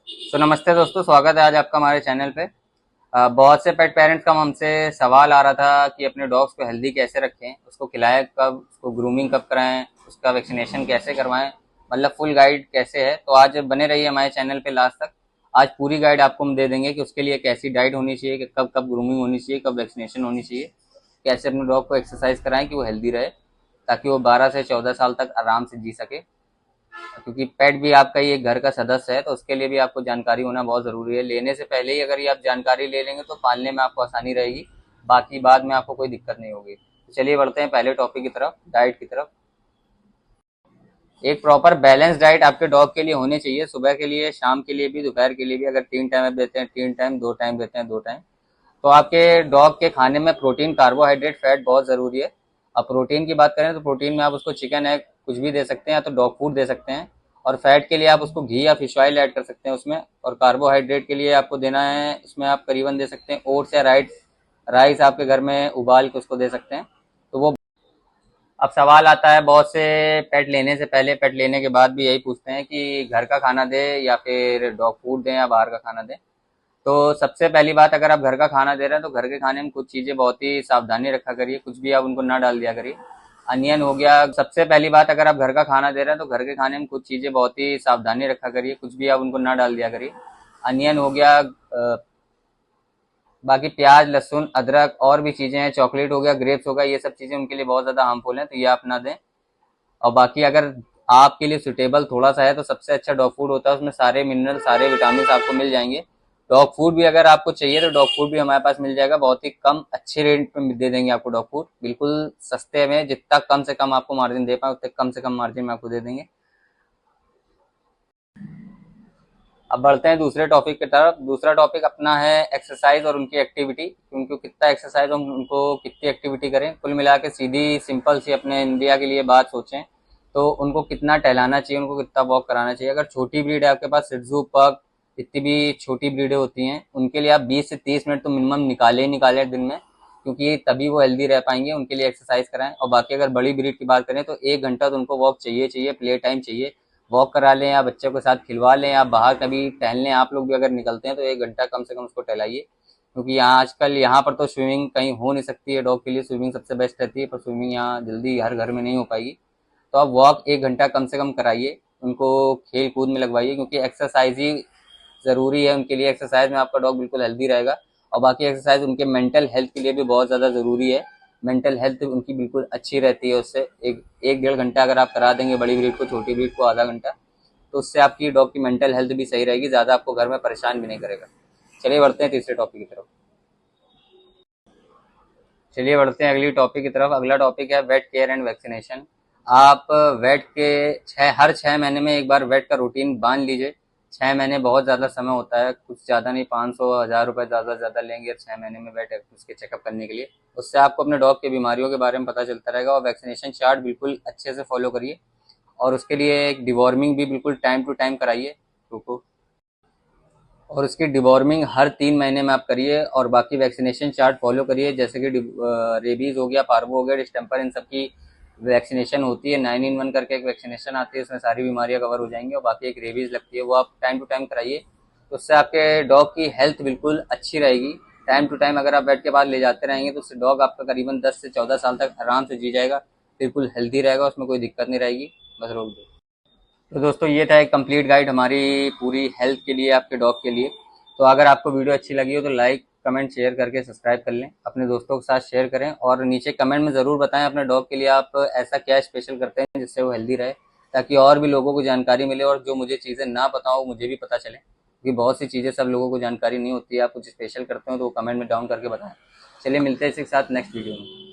नमस्ते दोस्तों, स्वागत है आज आपका हमारे चैनल पे। बहुत से पेट पेरेंट्स का हमसे सवाल आ रहा था कि अपने डॉग्स को हेल्दी कैसे रखें, उसको खिलाएं कब, उसको ग्रूमिंग कब कराएं, उसका वैक्सीनेशन कैसे करवाएं, मतलब फुल गाइड कैसे है। तो आज बने रहिए हमारे चैनल पे लास्ट तक। आज पूरी गाइड आपको हम दे देंगे कि उसके लिए कैसी डाइट होनी चाहिए, कि कब कब ग्रूमिंग होनी चाहिए, कब वैक्सीनेशन होनी चाहिए, कैसे अपने डॉग को एक्सरसाइज कराएं कि वो हेल्दी रहे, ताकि वो 12 से 14 साल तक आराम से जी सके। क्योंकि पेट भी आपका ही एक घर का सदस्य है, तो उसके लिए भी आपको जानकारी होना बहुत ज़रूरी है। लेने से पहले ही अगर ये आप जानकारी ले लेंगे तो पालने में आपको आसानी रहेगी, बाकी बाद में आपको कोई दिक्कत नहीं होगी। तो चलिए बढ़ते हैं पहले टॉपिक की तरफ, डाइट की तरफ। एक प्रॉपर बैलेंस डाइट आपके डॉग के लिए होनी चाहिए, सुबह के लिए, शाम के लिए भी, दोपहर के लिए भी। अगर 3 टाइम आप देते हैं 3 टाइम, 2 टाइम देते हैं 2 टाइम, तो आपके डॉग के खाने में प्रोटीन, कार्बोहाइड्रेट, फैट बहुत ज़रूरी है। अब प्रोटीन की बात करें तो प्रोटीन में आप उसको चिकन, एग कुछ भी दे सकते हैं, या तो डॉग फूड दे सकते हैं। और फैट के लिए आप उसको घी या फिश ऑयल ऐड कर सकते हैं उसमें। और कार्बोहाइड्रेट के लिए आपको देना है उसमें, आप करीबन दे सकते हैं ओट्स या राइस आपके घर में उबाल के उसको दे सकते हैं। तो वो, अब सवाल आता है बहुत से, पेट लेने से पहले, पेट लेने के बाद भी यही पूछते हैं कि घर का खाना दे या फिर डॉग फूड दें या बाहर का खाना दें। तो सबसे पहली बात, अगर आप घर का खाना दे रहे हैं तो घर के खाने में कुछ चीज़ें बहुत ही सावधानी रखा करिए, कुछ भी आप उनको ना डाल दिया करिए। अनियन हो गया, सबसे पहली बात, अगर आप घर का खाना दे रहे हैं तो घर के खाने में कुछ चीज़ें बहुत ही सावधानी रखा करिए, कुछ भी आप उनको ना डाल दिया करिए। अनियन हो गया, बाकी प्याज, लहसुन, अदरक और भी चीज़ें हैं, चॉकलेट हो गया, ग्रेप्स हो गया, ये सब चीज़ें उनके लिए बहुत ज़्यादा हार्मफुल हैं, तो ये आप ना दें। और बाकी अगर आपके लिए सुटेबल थोड़ा सा है तो सबसे अच्छा डॉग फूड होता है, उसमें सारे मिनरल, सारे विटामिन आपको मिल जाएंगे। डॉग फूड भी अगर आपको चाहिए तो डॉग फूड भी हमारे पास मिल जाएगा, बहुत ही कम अच्छे रेट पे दे देंगे आपको डॉग फूड, बिल्कुल सस्ते में। जितना कम से कम आपको मार्जिन दे पाए उतने कम से कम मार्जिन में आपको दे देंगे। अब बढ़ते हैं दूसरे टॉपिक की तरफ। दूसरा टॉपिक अपना है एक्सरसाइज और उनकी एक्टिविटी, उनको कितना एक्सरसाइज, हम उनको कितनी एक्टिविटी करें। कुल मिला के सीधी सिंपल सी अपने इंडिया के लिए बात सोचें तो उनको कितना टहलाना चाहिए, उनको कितना वॉक कराना चाहिए। अगर छोटी ब्रीड है आपके पास, सिट्जू, पग, जितनी भी छोटी ब्रीडें होती हैं, उनके लिए आप 20 से 30 मिनट तो मिनिमम निकाले ही निकाले दिन में, क्योंकि तभी वो हेल्दी रह पाएंगे। उनके लिए एक्सरसाइज कराएं। और बाकी अगर बड़ी ब्रीड की बात करें तो 1 घंटा तो उनको वॉक चाहिए चाहिए, प्ले टाइम चाहिए। वॉक करा लें या बच्चे के साथ खिलवा लें या बाहर कभी टहल लें। आप लोग भी अगर निकलते हैं तो 1 घंटा कम से कम उसको टहलाइए, क्योंकि यहाँ आजकल यहाँ पर तो स्विमिंग कहीं हो नहीं सकती है, डॉग के लिए स्विमिंग सबसे बेस्ट रहती है, पर स्विमिंग यहाँ जल्दी हर घर में नहीं हो पाएगी। तो आप वॉक 1 घंटा कम से कम कराइए, उनको खेल कूद में लगवाइए, क्योंकि एक्सरसाइज ही ज़रूरी है उनके लिए। एक्सरसाइज में आपका डॉग बिल्कुल हेल्दी रहेगा। और बाकी एक्सरसाइज उनके मेंटल हेल्थ के लिए भी बहुत ज़्यादा ज़रूरी है। मेंटल हेल्थ उनकी बिल्कुल अच्छी रहती है उससे। एक 1-1.5 घंटा अगर आप करा देंगे बड़ी ब्रीड को, छोटी ब्रीड को आधा घंटा, तो उससे आपकी डॉग की मेंटल हेल्थ भी सही रहेगी, ज़्यादा आपको घर में परेशान भी नहीं करेगा। चलिए बढ़ते हैं तीसरे टॉपिक की तरफ। चलिए बढ़ते हैं अगली टॉपिक की तरफ। अगला टॉपिक है वेट केयर एंड वैक्सीनेशन। आप वेट के हर 6 महीने में एक बार वेट का रूटीन बांध लीजिए। 6 महीने बहुत ज़्यादा समय होता है, कुछ ज़्यादा नहीं, 500-1000 रुपये ज़्यादा से ज़्यादा लेंगे 6 महीने में वेट उसके चेकअप करने के लिए। उससे आपको अपने डॉग की बीमारियों के बारे में पता चलता रहेगा। और वैक्सीनेशन चार्ट बिल्कुल अच्छे से फॉलो करिए, और उसके लिए एक डिवॉर्मिंग भी बिल्कुल टाइम टू टाइम कराइए को। और उसकी डिवॉर्मिंग हर 3 महीने में आप करिए। और बाकी वैक्सीनेशन चार्ट फॉलो करिए, जैसे कि रेबीज हो गया, पार्वो हो गया, डिस्टेम्पर, इन सब की वैक्सीनेशन होती है। 9-in-1 करके एक वैक्सीनेशन आती है, उसमें सारी बीमारियां कवर हो जाएंगी। और बाकी एक रेबीज लगती है, वो आप टाइम टू टाइम कराइए। तो उससे आपके डॉग की हेल्थ बिल्कुल अच्छी रहेगी। टाइम टू टाइम अगर आप वेट के बाद ले जाते रहेंगे तो उससे डॉग आपका करीबन 10 से 14 साल तक आराम से जी जाएगा, बिल्कुल हेल्दी रहेगा, उसमें कोई दिक्कत नहीं रहेगी। बस रोक दो। तो दोस्तों ये था एक कंप्लीट गाइड हमारी पूरी हेल्थ के लिए, आपके डॉग के लिए। तो अगर आपको वीडियो अच्छी लगी हो तो लाइक, कमेंट, शेयर करके सब्सक्राइब कर लें, अपने दोस्तों के साथ शेयर करें, और नीचे कमेंट में ज़रूर बताएं अपने डॉग के लिए आप ऐसा क्या स्पेशल करते हैं जिससे वो हेल्दी रहे, ताकि और भी लोगों को जानकारी मिले, और जो मुझे चीज़ें ना पता हो मुझे भी पता चले, क्योंकि बहुत सी चीज़ें सब लोगों को जानकारी नहीं होती है। आप कुछ स्पेशल करते हो तो वो कमेंट में डाउन करके बताएं। चलिए मिलते हैं इसी के साथ नेक्स्ट वीडियो में।